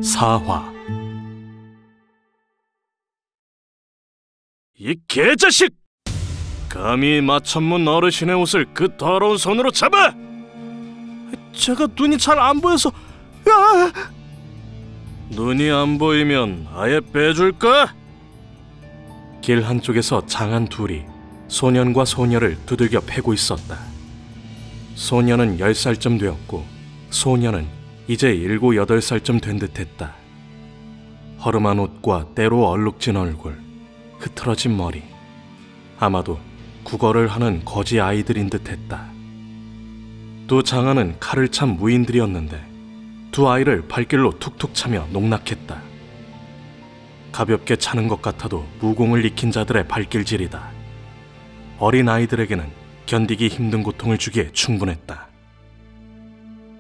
사화. 이 개자식! 감히 마천문 어르신의 옷을 그 더러운 손으로 잡아! 제가 눈이 잘 안 보여서... 눈이 안 보이면 아예 빼줄까? 길 한쪽에서 장한 둘이 소년과 소녀를 두들겨 패고 있었다. 소년은 10살쯤 되었고 소녀는 이제 7, 8살쯤 된 듯했다. 허름한 옷과 때로 얼룩진 얼굴, 흐트러진 머리, 아마도 국어를 하는 거지 아이들인 듯했다. 두 장안은 칼을 찬 무인들이었는데 두 아이를 발길로 툭툭 차며 농락했다. 가볍게 차는 것 같아도 무공을 익힌 자들의 발길질이다. 어린 아이들에게는 견디기 힘든 고통을 주기에 충분했다.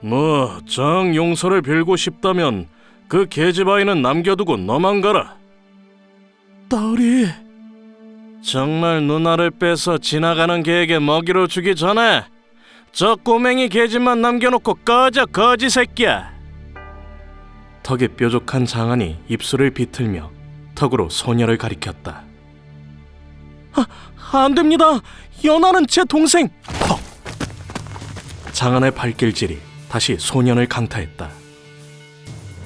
뭐 정 용서를 빌고 싶다면 그 계집 아이는 남겨두고 너만 가라. 나으리, 정말 누나를 빼서 지나가는 개에게 먹이로 주기 전에 저 꼬맹이 계집만 남겨놓고 꺼져, 거지 새끼야. 턱이 뾰족한 장안이 입술을 비틀며 턱으로 소녀를 가리켰다. 안 됩니다. 연아는 제 동생. 퍽! 장안의 발길질이 다시 소년을 강타했다.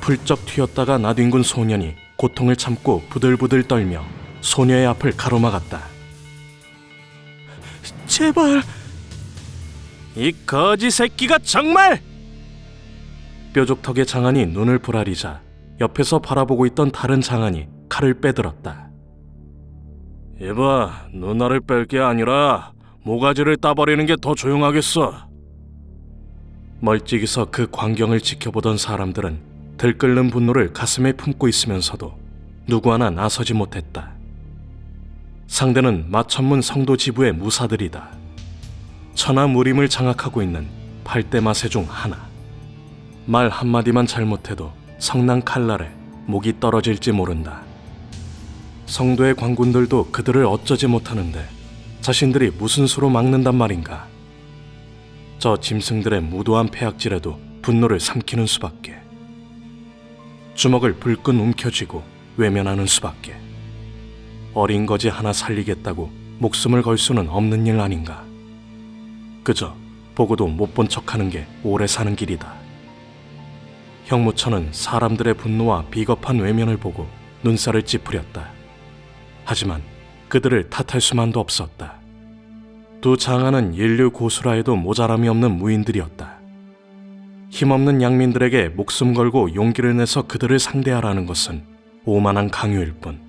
풀쩍 튀었다가 나뒹군 소년이 고통을 참고 부들부들 떨며 소녀의 앞을 가로막았다. 제발. 이 거지 새끼가 정말! 뾰족턱의 장안이 눈을 부라리자 옆에서 바라보고 있던 다른 장안이 칼을 빼들었다. 이봐, 누나를 뺄 게 아니라 모가지를 따버리는 게 더 조용하겠어. 멀찍이서 그 광경을 지켜보던 사람들은 들끓는 분노를 가슴에 품고 있으면서도 누구 하나 나서지 못했다. 상대는 마천문 성도 지부의 무사들이다. 천하무림을 장악하고 있는 8대 마세 중 하나. 말 한마디만 잘못해도 성난 칼날에 목이 떨어질지 모른다. 성도의 관군들도 그들을 어쩌지 못하는데 자신들이 무슨 수로 막는단 말인가. 저 짐승들의 무도한 폐악질에도 분노를 삼키는 수밖에. 주먹을 불끈 움켜쥐고 외면하는 수밖에. 어린 거지 하나 살리겠다고 목숨을 걸 수는 없는 일 아닌가. 그저 보고도 못 본 척하는 게 오래 사는 길이다. 형무처는 사람들의 분노와 비겁한 외면을 보고 눈살을 찌푸렸다. 하지만 그들을 탓할 수만도 없었다. 두 장안은 인류 고수라 해도 모자람이 없는 무인들이었다. 힘없는 양민들에게 목숨 걸고 용기를 내서 그들을 상대하라는 것은 오만한 강요일 뿐.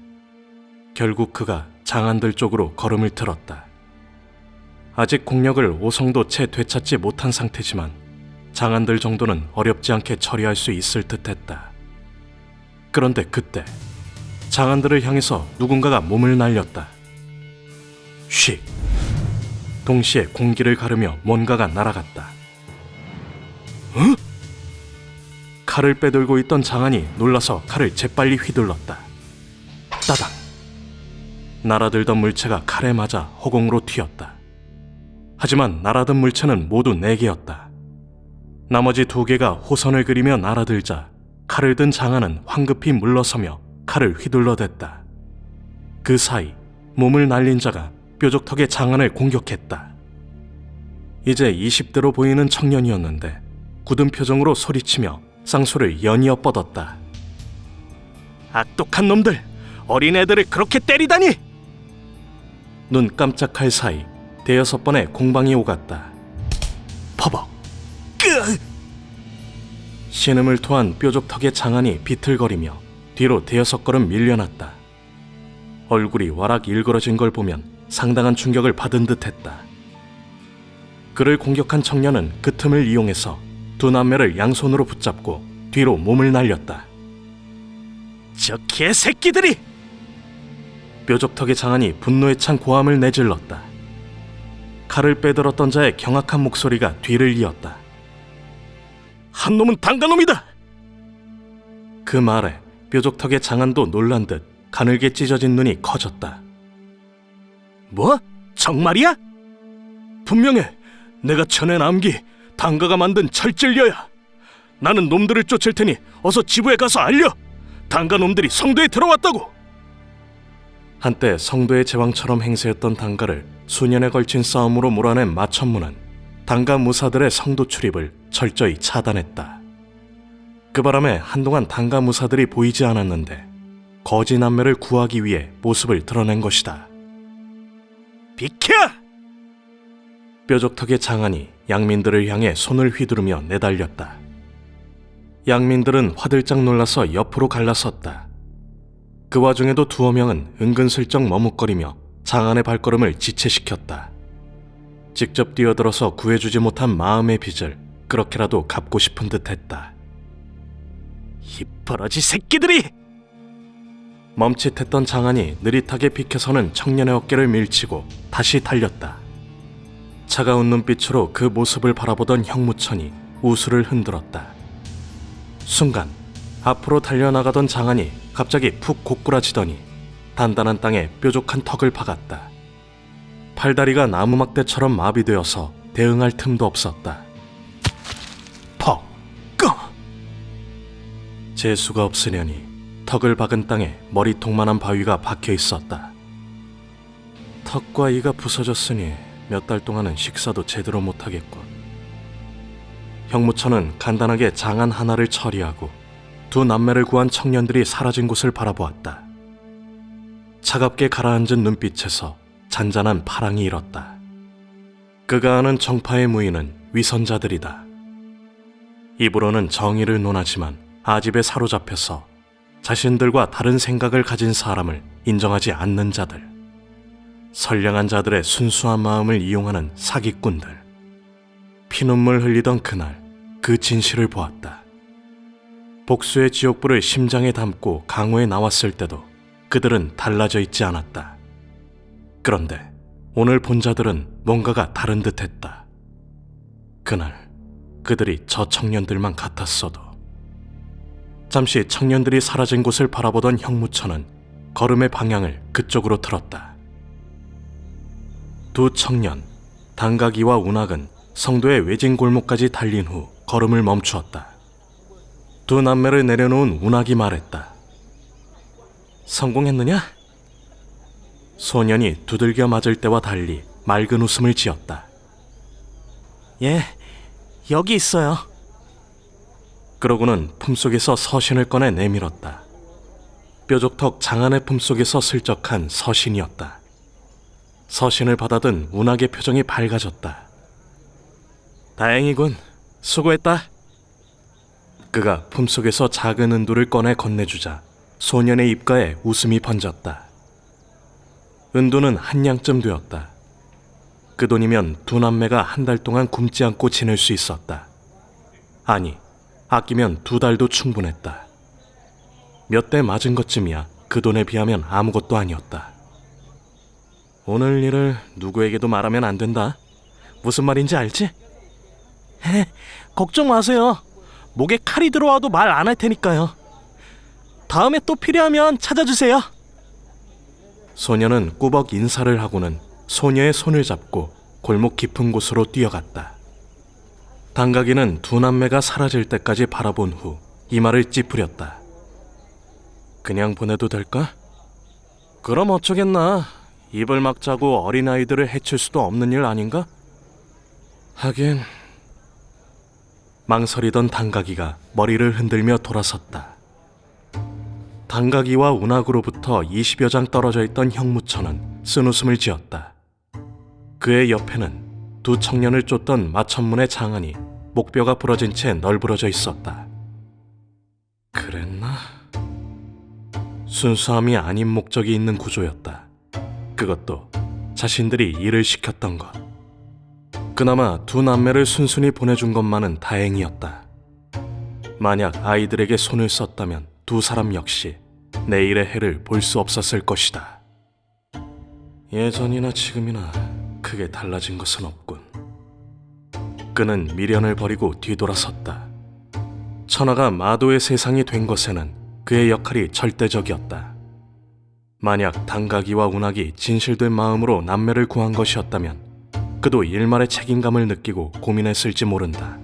결국 그가 장안들 쪽으로 걸음을 틀었다. 아직 공력을 오성도 채 되찾지 못한 상태지만 장안들 정도는 어렵지 않게 처리할 수 있을 듯했다. 그런데 그때 장안들을 향해서 누군가가 몸을 날렸다. 휙! 동시에 공기를 가르며 뭔가가 날아갔다. 어? 칼을 빼들고 있던 장안이 놀라서 칼을 재빨리 휘둘렀다. 따당! 날아들던 물체가 칼에 맞아 허공으로 튀었다. 하지만 날아든 물체는 모두 4개였다. 나머지 2개가 호선을 그리며 날아들자 칼을 든 장안은 황급히 물러서며 칼을 휘둘러댔다. 그 사이 몸을 날린 자가 뾰족턱의 장안을 공격했다. 이제 20대로 보이는 청년이었는데 굳은 표정으로 소리치며 쌍수를 연이어 뻗었다. 악독한 놈들! 어린애들을 그렇게 때리다니! 눈 깜짝할 사이 5번의 공방이 오갔다. 퍼벅! 끄! 신음을 토한 뾰족턱의 장안이 비틀거리며 뒤로 5걸음 밀려났다. 얼굴이 와락 일그러진 걸 보면 상당한 충격을 받은 듯했다. 그를 공격한 청년은 그 틈을 이용해서 두 남매를 양손으로 붙잡고 뒤로 몸을 날렸다. 저 개새끼들이! 뾰족턱의 장안이 분노에 찬 고함을 내질렀다. 칼을 빼들었던 자의 경악한 목소리가 뒤를 이었다. 한 놈은 단가놈이다! 그 말에 뾰족턱의 장안도 놀란 듯 가늘게 찢어진 눈이 커졌다. 뭐? 정말이야? 분명해. 내가 쳐낸 암기 단가가 만든 철질녀야. 나는 놈들을 쫓을 테니 어서 지부에 가서 알려! 단가 놈들이 성도에 들어왔다고! 한때 성도의 제왕처럼 행세했던 단가를 수년에 걸친 싸움으로 몰아낸 마천무는 단가 무사들의 성도 출입을 철저히 차단했다. 그 바람에 한동안 단가 무사들이 보이지 않았는데 거지 남매를 구하기 위해 모습을 드러낸 것이다. 비켜! 뾰족턱의 장안이 양민들을 향해 손을 휘두르며 내달렸다. 양민들은 화들짝 놀라서 옆으로 갈라섰다. 그 와중에도 두어 명은 은근슬쩍 머뭇거리며 장안의 발걸음을 지체시켰다. 직접 뛰어들어서 구해주지 못한 마음의 빚을 그렇게라도 갚고 싶은 듯했다. 이 버러지 새끼들이! 멈칫했던 장안이 느릿하게 비켜서는 청년의 어깨를 밀치고 다시 달렸다. 차가운 눈빛으로 그 모습을 바라보던 형무천이 우수를 흔들었다. 순간 앞으로 달려나가던 장안이 갑자기 푹 고꾸라지더니 단단한 땅에 뾰족한 턱을 박았다. 팔다리가 나무막대처럼 마비되어서 대응할 틈도 없었다. 퍽! 끄! 재수가 없으려니 턱을 박은 땅에 머리통만한 바위가 박혀 있었다. 턱과 이가 부서졌으니 몇 달 동안은 식사도 제대로 못하겠군. 형무천은 간단하게 장안 하나를 처리하고 두 남매를 구한 청년들이 사라진 곳을 바라보았다. 차갑게 가라앉은 눈빛에서 잔잔한 파랑이 일었다. 그가 아는 정파의 무인은 위선자들이다. 입으로는 정의를 논하지만 아집에 사로잡혀서 자신들과 다른 생각을 가진 사람을 인정하지 않는 자들, 선량한 자들의 순수한 마음을 이용하는 사기꾼들. 피눈물 흘리던 그날 그 진실을 보았다. 복수의 지옥불을 심장에 담고 강호에 나왔을 때도 그들은 달라져 있지 않았다. 그런데 오늘 본 자들은 뭔가가 다른 듯했다. 그날 그들이 저 청년들만 같았어도. 잠시 청년들이 사라진 곳을 바라보던 형무천은 걸음의 방향을 그쪽으로 틀었다. 두 청년, 단가기와 운학은 성도의 외진 골목까지 달린 후 걸음을 멈추었다. 두 남매를 내려놓은 운학이 말했다. 성공했느냐? 소년이 두들겨 맞을 때와 달리 맑은 웃음을 지었다. 예, 여기 있어요. 그러고는 품속에서 서신을 꺼내 내밀었다. 뾰족턱 장안의 품속에서 슬쩍한 서신이었다. 서신을 받아든 운학의 표정이 밝아졌다. 다행이군. 수고했다. 그가 품속에서 작은 은두를 꺼내 건네주자 소년의 입가에 웃음이 번졌다. 은두는 한 양쯤 되었다. 그 돈이면 두 남매가 한 달 동안 굶지 않고 지낼 수 있었다. 아니, 아끼면 2달도 충분했다. 몇 대 맞은 것쯤이야 그 돈에 비하면 아무것도 아니었다. 오늘 일을 누구에게도 말하면 안 된다. 무슨 말인지 알지? 걱정 마세요. 목에 칼이 들어와도 말 안 할 테니까요. 다음에 또 필요하면 찾아주세요. 소녀는 꾸벅 인사를 하고는 소녀의 손을 잡고 골목 깊은 곳으로 뛰어갔다. 단가기는 두 남매가 사라질 때까지 바라본 후 이마를 찌푸렸다. 그냥 보내도 될까? 그럼 어쩌겠나. 입을 막자고 어린아이들을 해칠 수도 없는 일 아닌가? 하긴. 망설이던 단가기가 머리를 흔들며 돌아섰다. 단가기와 운학으로부터 20여 장 떨어져 있던 형무천은 쓴웃음을 지었다. 그의 옆에는 두 청년을 쫓던 마천문의 장안이 목뼈가 부러진 채 널브러져 있었다. 그랬나? 순수함이 아닌 목적이 있는 구조였다. 그것도 자신들이 일을 시켰던 것. 그나마 두 남매를 순순히 보내준 것만은 다행이었다. 만약 아이들에게 손을 썼다면 두 사람 역시 내일의 해를 볼 수 없었을 것이다. 예전이나 지금이나 크게 달라진 것은 없군. 그는 미련을 버리고 뒤돌아섰다. 천하가 마도의 세상이 된 것에는 그의 역할이 절대적이었다. 만약 단가기와 운학이 진실된 마음으로 남매를 구한 것이었다면 그도 일말의 책임감을 느끼고 고민했을지 모른다.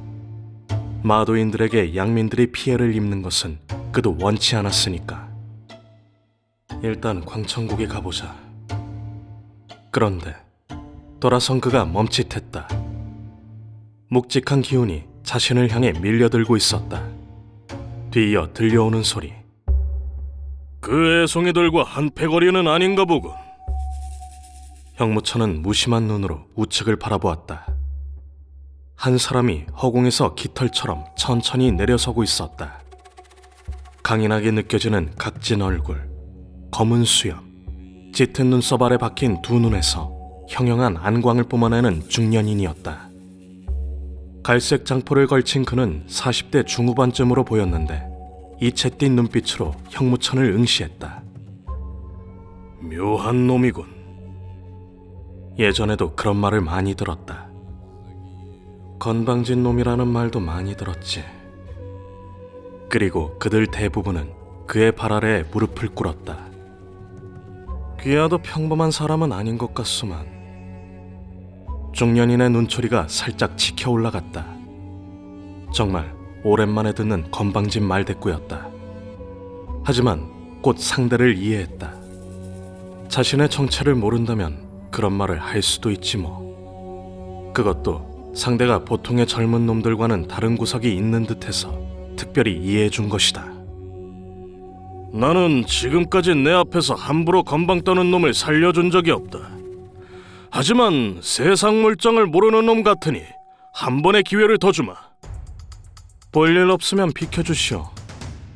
마도인들에게 양민들이 피해를 입는 것은 그도 원치 않았으니까. 일단 광천국에 가보자. 그런데 돌아선 그가 멈칫했다. 묵직한 기운이 자신을 향해 밀려들고 있었다. 뒤이어 들려오는 소리. 그 애송이들과 한패거리는 아닌가 보군. 형무천은 무심한 눈으로 우측을 바라보았다. 한 사람이 허공에서 깃털처럼 천천히 내려서고 있었다. 강인하게 느껴지는 각진 얼굴, 검은 수염, 짙은 눈썹 아래 박힌 두 눈에서 형형한 안광을 뿜어내는 중년인이었다. 갈색 장포를 걸친 그는 40대 중후반쯤으로 보였는데 이채띤 눈빛으로 형무천을 응시했다. 묘한 놈이군. 예전에도 그런 말을 많이 들었다. 건방진 놈이라는 말도 많이 들었지. 그리고 그들 대부분은 그의 발 아래에 무릎을 꿇었다. 귀하도 평범한 사람은 아닌 것 같소만. 중년인의 눈초리가 살짝 치켜 올라갔다. 정말 오랜만에 듣는 건방진 말대꾸였다. 하지만 곧 상대를 이해했다. 자신의 정체를 모른다면 그런 말을 할 수도 있지 뭐. 그것도 상대가 보통의 젊은 놈들과는 다른 구석이 있는 듯해서 특별히 이해해 준 것이다. 나는 지금까지 내 앞에서 함부로 건방 떠는 놈을 살려준 적이 없다. 하지만 세상 물정을 모르는 놈 같으니 한 번의 기회를 더 주마. 볼 일 없으면 비켜주시오.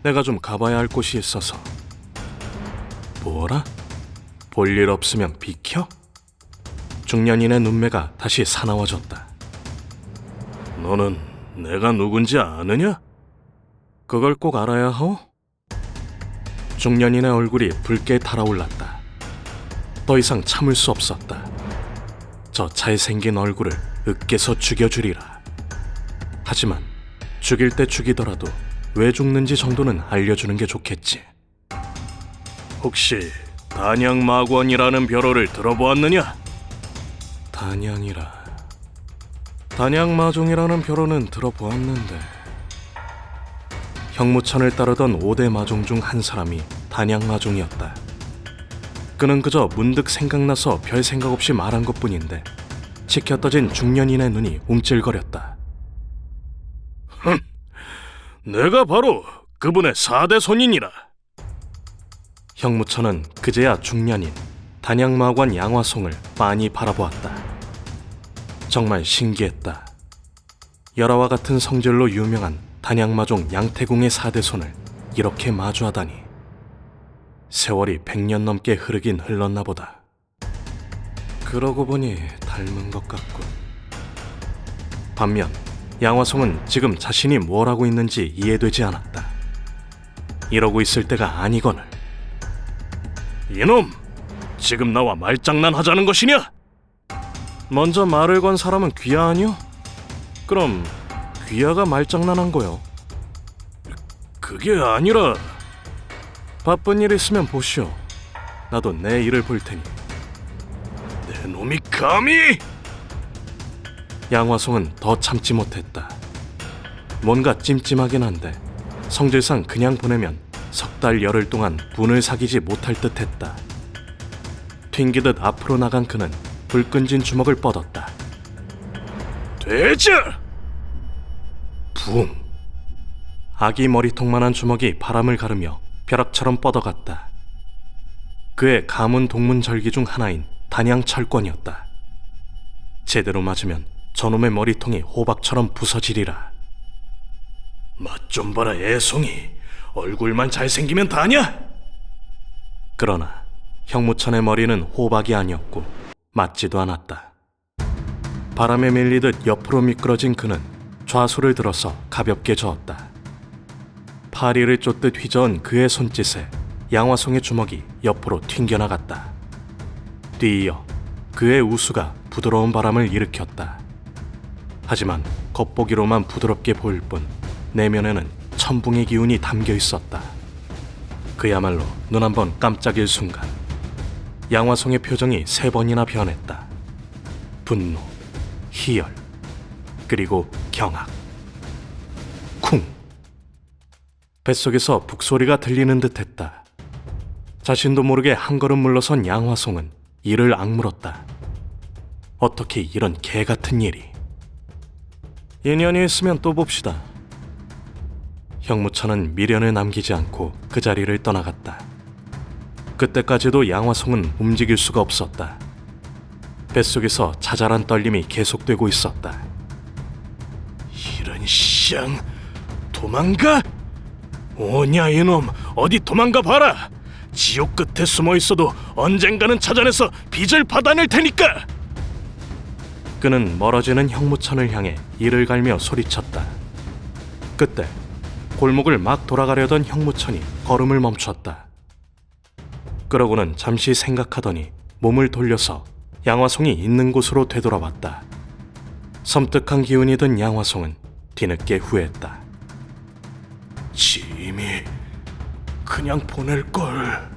내가 좀 가봐야 할 곳이 있어서. 뭐라? 볼 일 없으면 비켜? 중년인의 눈매가 다시 사나워졌다. 너는 내가 누군지 아느냐? 그걸 꼭 알아야 하오? 중년인의 얼굴이 붉게 달아올랐다. 더 이상 참을 수 없었다. 저 잘생긴 얼굴을 으깨서 죽여주리라. 하지만 죽일 때 죽이더라도 왜 죽는지 정도는 알려주는 게 좋겠지. 혹시 단양마관이라는 벼로를 들어보았느냐? 단양이라. 단양마종이라는 벼로는 들어보았는데. 형무천을 따르던 5대 마종 중 한 사람이 단양마종이었다. 그는 그저 문득 생각나서 별 생각 없이 말한 것뿐인데 치켜 떠진 중년인의 눈이 움찔거렸다. 내가 바로 그분의 4대 손인이라. 형무천은 그제야 중년인 단양마관 양화송을 빤히 바라보았다. 정말 신기했다. 열화와 같은 성질로 유명한 단양마종 양태궁의 4대 손을 이렇게 마주하다니. 세월이 100년 넘게 흐르긴 흘렀나 보다. 그러고 보니 닮은 것 같군. 반면 양화송은 지금 자신이 뭘 하고 있는지 이해되지 않았다. 이러고 있을 때가 아니거늘. 이놈! 지금 나와 말장난 하자는 것이냐? 먼저 말을 건 사람은 귀하 아니오? 그럼 귀하가 말장난한 거요. 그게 아니라. 바쁜 일 있으면 보시오. 나도 내 일을 볼 테니. 내 놈이 감히! 양화송은 더 참지 못했다. 뭔가 찜찜하긴 한데 성질상 그냥 보내면 석 달 열흘 동안 분을 사귀지 못할 듯했다. 튕기듯 앞으로 나간 그는 불끈진 주먹을 뻗었다. 되자! 붕! 아기 머리통만한 주먹이 바람을 가르며 벼락처럼 뻗어갔다. 그의 가문 동문절기 중 하나인 단양철권이었다. 제대로 맞으면 저놈의 머리통이 호박처럼 부서지리라. 맛 좀 봐라 애송이. 얼굴만 잘생기면 다냐? 그러나 형무천의 머리는 호박이 아니었고 맞지도 않았다. 바람에 밀리듯 옆으로 미끄러진 그는 좌소를 들어서 가볍게 저었다. 파리를 쫓듯 휘저은 그의 손짓에 양화송의 주먹이 옆으로 튕겨나갔다. 뒤이어 그의 우수가 부드러운 바람을 일으켰다. 하지만 겉보기로만 부드럽게 보일 뿐 내면에는 천붕의 기운이 담겨 있었다. 그야말로 눈 한 번 깜짝일 순간 양화송의 표정이 3번이나 변했다. 분노, 희열, 그리고 경악. 쿵! 뱃속에서 북소리가 들리는 듯했다. 자신도 모르게 한 걸음 물러선 양화송은 이를 악물었다. 어떻게 이런 개같은 일이. 인연이 있으면 또 봅시다. 형무천은 미련을 남기지 않고 그 자리를 떠나갔다. 그때까지도 양화송은 움직일 수가 없었다. 뱃속에서 자잘한 떨림이 계속되고 있었다. 이런 쌍, 도망가? 오냐 이놈, 어디 도망가 봐라. 지옥 끝에 숨어 있어도 언젠가는 찾아내서 빚을 받아낼 테니까. 그는 멀어지는 형무천을 향해 이를 갈며 소리쳤다. 그때 골목을 막 돌아가려던 형무천이 걸음을 멈췄다. 그러고는 잠시 생각하더니 몸을 돌려서 양화송이 있는 곳으로 되돌아왔다. 섬뜩한 기운이 든 양화송은 뒤늦게 후회했다. 짐이 그냥 보낼 걸.